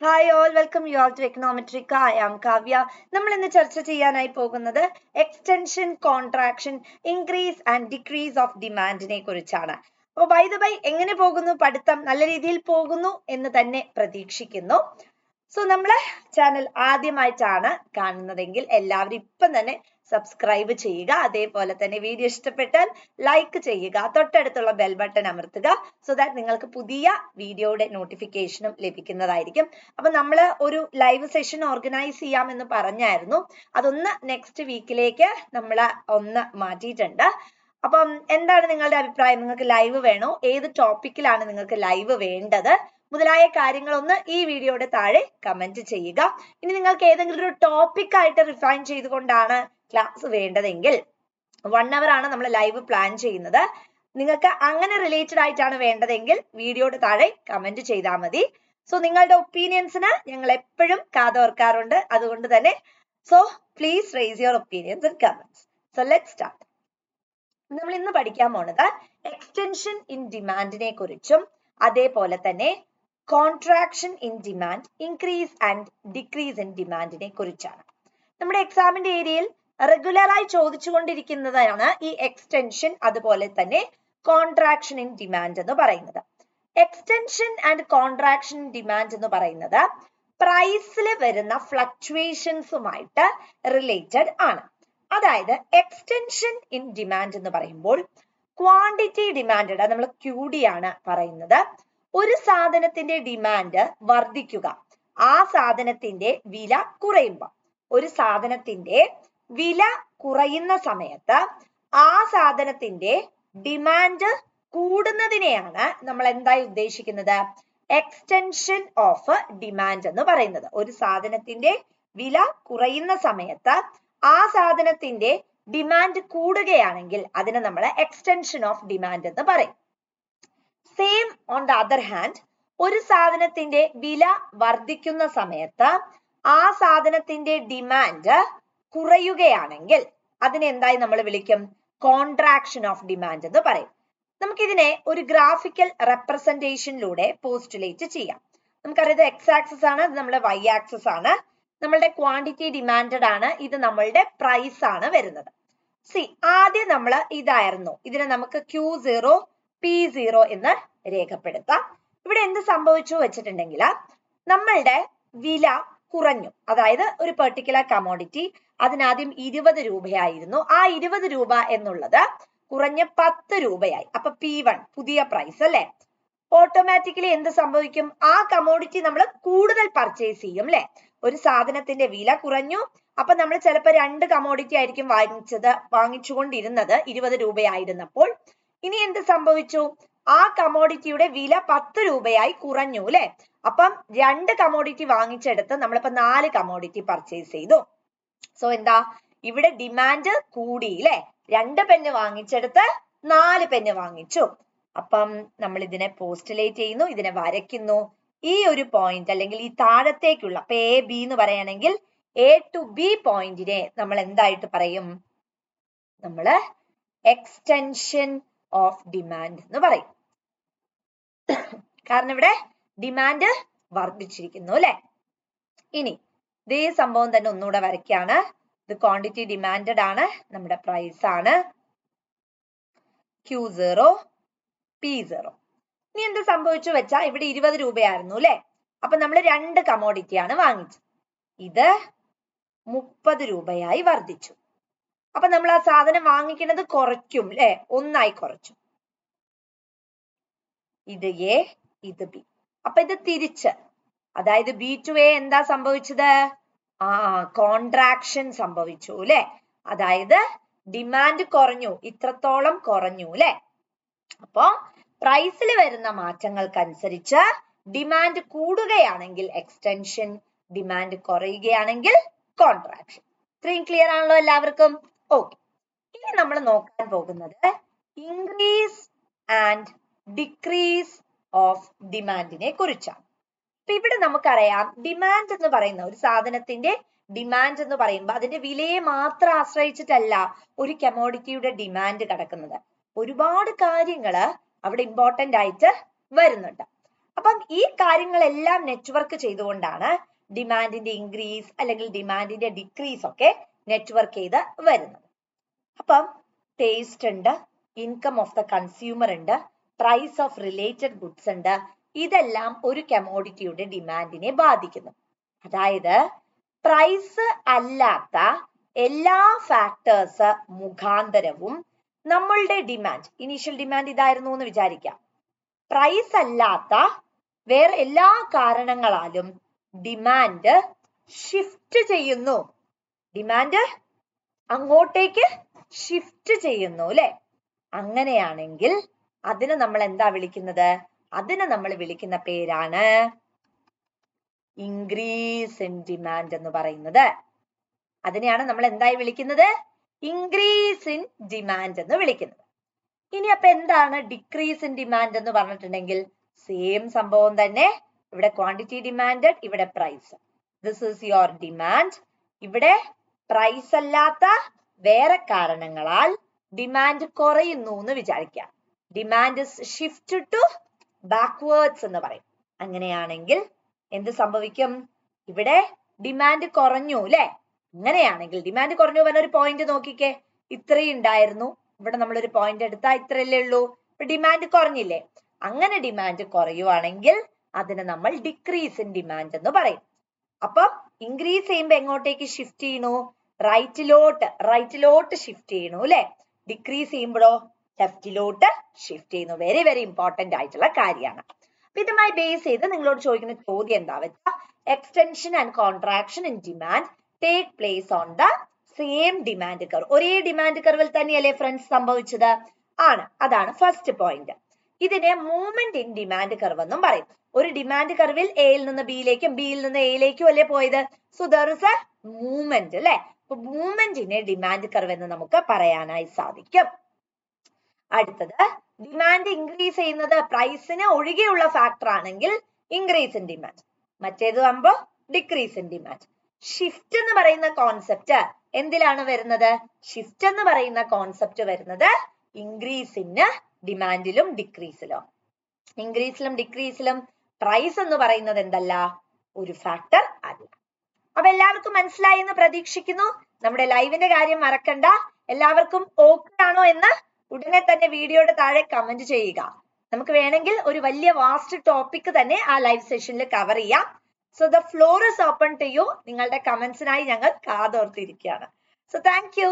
Hi all, welcome you all to Econometrica. I am Kavya. നമ്മൾ ഇന്ന് ചർച്ച ചെയ്യാനായി പോകുന്നത് extension, contraction, increase and decrease of ഡിമാൻഡിനെ കുറിച്ചാണ്. അപ്പോൾ ബൈ ദ ബൈ, എങ്ങനെ പോകുന്നു പഠിത്തം? നല്ല രീതിയിൽ പോകുന്നു എന്ന് തന്നെ പ്രതീക്ഷിക്കുന്നു. സോ നമ്മളെ ചാനൽ ആദ്യമായിട്ടാണ് കാണുന്നതെങ്കിൽ എല്ലാവരും ഇപ്പം തന്നെ സബ്സ്ക്രൈബ് ചെയ്യുക. അതേപോലെ തന്നെ വീഡിയോ ഇഷ്ടപ്പെട്ടാൽ ലൈക്ക് ചെയ്യുക, തൊട്ടടുത്തുള്ള ബെൽ ബട്ടൺ അമർത്തുക. സോ ദാറ്റ് നിങ്ങൾക്ക് പുതിയ വീഡിയോയുടെ നോട്ടിഫിക്കേഷനും ലഭിക്കുന്നതായിരിക്കും. അപ്പൊ നമ്മൾ ഒരു ലൈവ് സെഷൻ ഓർഗനൈസ് ചെയ്യാമെന്ന് പറഞ്ഞായിരുന്നു. അതൊന്ന് നെക്സ്റ്റ് വീക്കിലേക്ക് നമ്മൾ ഒന്ന് മാറ്റിയിട്ടുണ്ട്. അപ്പം എന്താണ് നിങ്ങളുടെ അഭിപ്രായം? നിങ്ങൾക്ക് ലൈവ് വേണോ? ഏത് ടോപ്പിക്കിലാണ് നിങ്ങൾക്ക് ലൈവ് വേണ്ടത് മുതലായ കാര്യങ്ങളൊന്ന് ഈ വീഡിയോയുടെ താഴെ കമന്റ് ചെയ്യുക. ഇനി നിങ്ങൾക്ക് ഏതെങ്കിലും ഒരു ടോപ്പിക് ആയിട്ട് റിഫൈൻ ചെയ്തുകൊണ്ടാണ് ക്ലാസ് വേണ്ടതെങ്കിൽ 1 hour ആണ് നമ്മൾ ലൈവ് പ്ലാൻ ചെയ്യുന്നത്. നിങ്ങൾക്ക് അങ്ങനെ റിലേറ്റഡ് ആയിട്ടാണ് വേണ്ടതെങ്കിൽ വീഡിയോയുടെ താഴെ കമന്റ് ചെയ്താൽ മതി. സോ നിങ്ങളുടെ ഒപ്പീനിയൻസിന് ഞങ്ങൾ എപ്പോഴും കാതോർക്കാറുണ്ട്. അതുകൊണ്ട് തന്നെ so please raise your opinions in comments. So let's start. നമ്മൾ ഇന്ന് പഠിക്കാൻ പോണത് എക്സ്റ്റൻഷൻ ഇൻ ഡിമാൻഡിനെ കുറിച്ചും അതേപോലെ തന്നെ contraction in demand, increase and decrease in ഡിമാൻഡിനെ കുറിച്ചാണ്. നമ്മുടെ എക്സാമിന്റെ ഏരിയയിൽ റെഗുലറായി ചോദിച്ചുകൊണ്ടിരിക്കുന്നതാണ് ഈ എക്സ്റ്റൻഷൻ അതുപോലെ തന്നെ കോൺട്രാക്ഷൻ ഇൻ ഡിമാൻഡ് എന്ന് പറയുന്നത്. Extension and contraction in demand എന്ന് പറയുന്നത് പ്രൈസിൽ വരുന്ന ഫ്ലക്ച്വേഷൻസുമായിട്ട് റിലേറ്റഡ് ആണ്. അതായത് എക്സ്റ്റൻഷൻ ഇൻ ഡിമാൻഡ് എന്ന് പറയുമ്പോൾ ക്വാണ്ടിറ്റി ഡിമാൻഡ്, നമ്മൾ QD ആണ് പറയുന്നത്. ഒരു സാധനത്തിന്റെ ഡിമാൻഡ് വർദ്ധിക്കുക, ആ സാധനത്തിന്റെ വില കുറയുമ്പോൾ, ഒരു സാധനത്തിന്റെ വില കുറയുന്ന സമയത്ത് ആ സാധനത്തിന്റെ ഡിമാൻഡ് കൂടുന്നതിനെയാണ് നമ്മൾ എന്തായി ഉദ്ദേശിക്കുന്നത്? എക്സ്റ്റൻഷൻ ഓഫ് ഡിമാൻഡ് എന്ന് പറയുന്നത്. ഒരു സാധനത്തിന്റെ വില കുറയുന്ന സമയത്ത് ആ സാധനത്തിന്റെ ഡിമാൻഡ് കൂടുകയാണെങ്കിൽ അതിനെ നമ്മൾ എക്സ്റ്റൻഷൻ ഓഫ് ഡിമാൻഡ് എന്ന് പറയും. Same on the other hand, ഒരു സാധനത്തിന്റെ വില വർദ്ധിക്കുന്ന സമയത്ത് ആ സാധനത്തിന്റെ ഡിമാൻഡ് കുറയുകയാണെങ്കിൽ അതിനെ എന്തായി നമ്മൾ വിളിക്കും? കോൺട്രാക്ഷൻ ഓഫ് ഡിമാൻഡ് എന്ന് പറയും. നമുക്കിതിനെ ഒരു ഗ്രാഫിക്കൽ റെപ്രസെന്റേഷനിലൂടെ പോസ്റ്റുലേറ്റ് ചെയ്യാം. നമുക്കറിയാം എക്സ് ആക്സിസ് ആണ്, ഇത് നമ്മുടെ വൈ ആക്സിസ് ആണ്. നമ്മളുടെ ക്വാണ്ടിറ്റി ഡിമാൻഡഡ് ആണ്, ഇത് നമ്മളുടെ പ്രൈസ് ആണ് വരുന്നത്. ആദ്യം നമ്മൾ ഇതായിരുന്നു, ഇതിനെ നമുക്ക് Q0 P0 എന്ന് രേഖപ്പെടുത്താം. ഇവിടെ എന്ത് സംഭവിച്ചു വെച്ചിട്ടുണ്ടെങ്കിൽ നമ്മളുടെ വില കുറഞ്ഞു. അതായത് ഒരു പെർട്ടിക്കുലർ കമോഡിറ്റി അതിനാദ്യം 20 രൂപയായിരുന്നു, ആ 20 രൂപ എന്നുള്ളത് കുറഞ്ഞ് 10 രൂപയായി. അപ്പൊ P1 പുതിയ പ്രൈസ് അല്ലെ. ഓട്ടോമാറ്റിക്കലി എന്ത് സംഭവിക്കും? ആ കമോഡിറ്റി നമ്മൾ കൂടുതൽ പർച്ചേസ് ചെയ്യും അല്ലെ. ഒരു സാധനത്തിന്റെ വില കുറഞ്ഞു, അപ്പൊ നമ്മൾ ചിലപ്പോൾ 2 കമോഡിറ്റി ആയിരിക്കും വാങ്ങിച്ചുകൊണ്ടിരുന്നത് 20 രൂപയായിരുന്നപ്പോൾ. ഇനി എന്ത് സംഭവിച്ചു? ആ കമോഡിറ്റിയുടെ വില 10 രൂപയായി കുറഞ്ഞു അല്ലെ. അപ്പം 2 കമോഡിറ്റി വാങ്ങിച്ചെടുത്ത് നമ്മളിപ്പോ 4 കമോഡിറ്റി പർച്ചേസ് ചെയ്തു. സോ എന്താ ഇവിടെ ഡിമാൻഡ് കൂടി അല്ലെ. 2 പെന്ന് വാങ്ങിച്ചെടുത്ത് 4 പെന്ന് വാങ്ങിച്ചു. അപ്പം നമ്മൾ ഇതിനെ പോസ്റ്റുലേറ്റ് ചെയ്യുന്നു, ഇതിനെ വരയ്ക്കുന്നു. ഈ ഒരു പോയിന്റ് അല്ലെങ്കിൽ ഈ താഴത്തേക്കുള്ള AB എന്ന് പറയുകയാണെങ്കിൽ A to B പോയിന്റിനെ നമ്മൾ എന്തായിട്ട് പറയും? നമ്മള് എക്സ്റ്റൻഷൻ ഓഫ് ഡിമാൻഡ് എന്ന് പറയും. കാരണം ഇവിടെ ഡിമാൻഡ് വർദ്ധിച്ചിരിക്കുന്നു അല്ലെ. ഇനി ഇതേ സംഭവം തന്നെ ഒന്നുകൂടെ വരയ്ക്കാണ്. ഇത് ക്വാണ്ടിറ്റി ഡിമാൻഡഡ് ആണ്, നമ്മുടെ പ്രൈസ് ആണ് Q0 P0. ഇനി എന്ത് സംഭവിച്ചു വെച്ചാൽ ഇവിടെ 20 രൂപയായിരുന്നു അല്ലെ. അപ്പൊ നമ്മൾ 2 കമോഡിറ്റി ആണ് വാങ്ങിച്ചത്, ഇത് 30 രൂപയായി വർദ്ധിച്ചു. അപ്പൊ നമ്മൾ ആ സാധനം വാങ്ങിക്കുന്നത് കുറയ്ക്കും അല്ലെ, 1 ആയി കുറച്ചു. ഇത് A, ഇത് B. അപ്പൊ ഇത് തിരിച്ച്, അതായത് B to A എന്താ സംഭവിച്ചത്? കോൺട്രാക്ഷൻ സംഭവിച്ചു അല്ലെ. അതായത് ഡിമാൻഡ് കുറഞ്ഞു, ഇത്രത്തോളം കുറഞ്ഞു അല്ലെ. അപ്പോ പ്രൈസിൽ വരുന്ന മാറ്റങ്ങൾക്കനുസരിച്ച് ഡിമാൻഡ് കൂടുകയാണെങ്കിൽ എക്സ്റ്റൻഷൻ, ഡിമാൻഡ് കുറയുകയാണെങ്കിൽ കോൺട്രാക്ഷൻ. ഇത്രയും ക്ലിയർ ആണല്ലോ എല്ലാവർക്കും? ഓക്കെ. ഇനി നമ്മൾ നോക്കാൻ പോകുന്നത് ഇൻക്രീസ് ആൻഡ് ഡിക്രീസ് ഓഫ് ഡിമാൻഡിനെ കുറിച്ചാണ്. അപ്പൊ ഇവിടെ നമുക്കറിയാം ഡിമാൻഡ് എന്ന് പറയുന്ന ഒരു സാധനത്തിന്റെ ഡിമാൻഡ് എന്ന് പറയുമ്പോൾ അതിന്റെ വിലയെ മാത്രം ആശ്രയിച്ചിട്ടല്ല ഒരു കമോഡിറ്റിയുടെ ഡിമാൻഡ് കിടക്കുന്നത്. ഒരുപാട് കാര്യങ്ങള് അവിടെ ഇമ്പോർട്ടന്റ് ആയിട്ട് വരുന്നുണ്ട്. അപ്പം ഈ കാര്യങ്ങളെല്ലാം നെറ്റ്വർക്ക് ചെയ്തുകൊണ്ടാണ് ഡിമാൻഡിന്റെ ഇൻക്രീസ് അല്ലെങ്കിൽ ഡിമാൻഡിന്റെ ഡിക്രീസ് ഒക്കെ നെറ്റ്വർക്ക് ചെയ്ത് വരുന്നത്. അപ്പം ടേസ്റ്റ് ഉണ്ട്, ഇൻകം ഓഫ് ദ കൺസ്യൂമർ ഉണ്ട്, പ്രൈസ് ഓഫ് റിലേറ്റഡ് ഗുഡ്സ് ഉണ്ട്. ഇതെല്ലാം ഒരു കമോഡിറ്റിയുടെ ഡിമാൻഡിനെ ബാധിക്കുന്നു. അതായത് പ്രൈസ് അല്ലാത്ത എല്ലാ ഫാക്ടേഴ്സ് മുഖാന്തരവും നമ്മളുടെ ഡിമാൻഡ്, ഇനീഷ്യൽ ഡിമാൻഡ് ഇതായിരുന്നു എന്ന് വിചാരിക്കാം. പ്രൈസ് അല്ലാത്ത വേറെ എല്ലാ കാരണങ്ങളാലും ഡിമാൻഡ് ഷിഫ്റ്റ് ചെയ്യുന്നു. ഡിമാൻഡ് അങ്ങോട്ടേക്ക് ഷിഫ്റ്റ് ചെയ്യുന്നു അല്ലെ? അങ്ങനെയാണെങ്കിൽ അതിനെ നമ്മൾ എന്താ വിളിക്കുന്നത്? അതിനെ നമ്മൾ വിളിക്കുന്ന പേരാണ് ഇൻക്രീസ് ഇൻ ഡിമാൻഡ് എന്ന് പറയുന്നത്. അതിനെയാണ് നമ്മൾ എന്തായി വിളിക്കുന്നത്? ഇൻക്രീസ് ഇൻ ഡിമാൻഡ് എന്ന് വിളിക്കുന്നത്. ഇനി അപ്പൊ എന്താണ് ഡിക്രീസ് ഇൻ ഡിമാൻഡ് എന്ന് പറഞ്ഞിട്ടുണ്ടെങ്കിൽ സെയിം സംഭവം തന്നെ. ഇവിടെ ക്വാണ്ടിറ്റി ഡിമാൻഡഡ്, ഇവിടെ price. This is your demand. ഇവിടെ പ്രൈസ് അല്ലാത്ത വേറെ കാരണങ്ങളാൽ ഡിമാൻഡ് കുറയുന്നു എന്ന് വിചാരിക്കാം. ഡിമാൻഡ് ഷിഫ്റ്റ് ടു ബാക്ക്വേർഡ്സ് എന്ന് പറയും. അങ്ങനെയാണെങ്കിൽ എന്ത് സംഭവിക്കും? ഇവിടെ ഡിമാൻഡ് കുറഞ്ഞു അല്ലെ? അങ്ങനെയാണെങ്കിൽ ഡിമാൻഡ് കുറഞ്ഞു പറഞ്ഞ ഒരു പോയിന്റ് നോക്കിക്കേ. ഇത്രയും ഉണ്ടായിരുന്നു, ഇവിടെ നമ്മളൊരു പോയിന്റ് എടുത്താൽ ഇത്രയല്ലേ ഉള്ളൂ. ഇപ്പൊ ഡിമാൻഡ് കുറഞ്ഞില്ലേ? അങ്ങനെ ഡിമാൻഡ് കുറയുവാണെങ്കിൽ അതിനെ നമ്മൾ ഡിക്രീസ് ഇൻ ഡിമാൻഡ് എന്ന് പറയും. അപ്പൊ ഇൻക്രീസ് ചെയ്യുമ്പോ എങ്ങോട്ടേക്ക് ഷിഫ്റ്റ് ചെയ്യണു? റൈറ്റിലോട്ട് ഷിഫ്റ്റ് ചെയ്യണു അല്ലെ? ഡിക്രീസ് ചെയ്യുമ്പോഴോ ലെഫ്റ്റിലോട്ട് ഷിഫ്റ്റ് ചെയ്യുന്നു. വെരി വെരി ഇമ്പോർട്ടന്റ് ആയിട്ടുള്ള കാര്യമാണ്. അപ്പൊ ഇതുമായി ബേസ് ചെയ്ത് നിങ്ങളോട് ചോദിക്കുന്ന ചോദ്യം എന്താ വെച്ചാൽ, extension and contraction in demand take place on the same demand curve. ഒരേ ഡിമാൻഡ് കർവിൽ തന്നെയല്ലേ ഫ്രണ്ട്സ് സംഭവിച്ചത്? ആണ്. അതാണ് ഫസ്റ്റ് പോയിന്റ്. ഇതിനെ മൂവ്മെന്റ് ഇൻ ഡിമാൻഡ് കർവ് എന്നും പറയും. ഒരു ഡിമാൻഡ് കർവിൽ എയിൽ നിന്ന് ബിയിലേക്കും ബിയിൽ നിന്ന് എയിലേക്കും അല്ലേ പോയത്? So there is A movement അല്ലെ? അപ്പൊ മൂവ്മെന്റിനെ ഡിമാൻഡ് കർവ് എന്ന് നമുക്ക് പറയാനായി സാധിക്കും. അടുത്തത്, ഡിമാൻഡ് ഇൻക്രീസ് ചെയ്യുന്നത് പ്രൈസിന് ഒഴികെയുള്ള ഫാക്ടർ ആണെങ്കിൽ ഇൻക്രീസ് ഇൻ ഡിമാൻഡ്, മറ്റേത് ആകുമ്പോ ഡിക്രീസ് ഇൻ ഡിമാൻഡ്. ഷിഫ്റ്റ് എന്ന് പറയുന്ന കോൺസെപ്റ്റ് എന്തിലാണ് വരുന്നത്? ഷിഫ്റ്റ് എന്ന് പറയുന്ന കോൺസെപ്റ്റ് വരുന്നത് ഇൻക്രീസ് ഇൻ ഡിമാൻഡിലും ഡിക്രീസിലും. ഇൻക്രീസിലും ഡിക്രീസിലും പ്രൈസ് എന്ന് പറയുന്നത് എന്തല്ല? ഒരു ഫാക്ടർ അല്ല. അപ്പൊ എല്ലാവർക്കും മനസ്സിലായി എന്ന് പ്രതീക്ഷിക്കുന്നു. നമ്മുടെ ലൈവിന്റെ കാര്യം മറക്കണ്ട. എല്ലാവർക്കും ഓക്കെ ആണോ എന്ന് ഉടനെ തന്നെ വീഡിയോയുടെ താഴെ കമന്റ് ചെയ്യുക. നമുക്ക് വേണമെങ്കിൽ ഒരു വലിയ വാസ്റ്റ് ടോപ്പിക് തന്നെ ആ ലൈവ് സെഷനിൽ കവർ ചെയ്യാം. So the floor is open to you. നിങ്ങളുടെ കമന്റ്സിനായി ഞങ്ങൾ കാതോർത്തിരിക്കുകയാണ്. So thank you.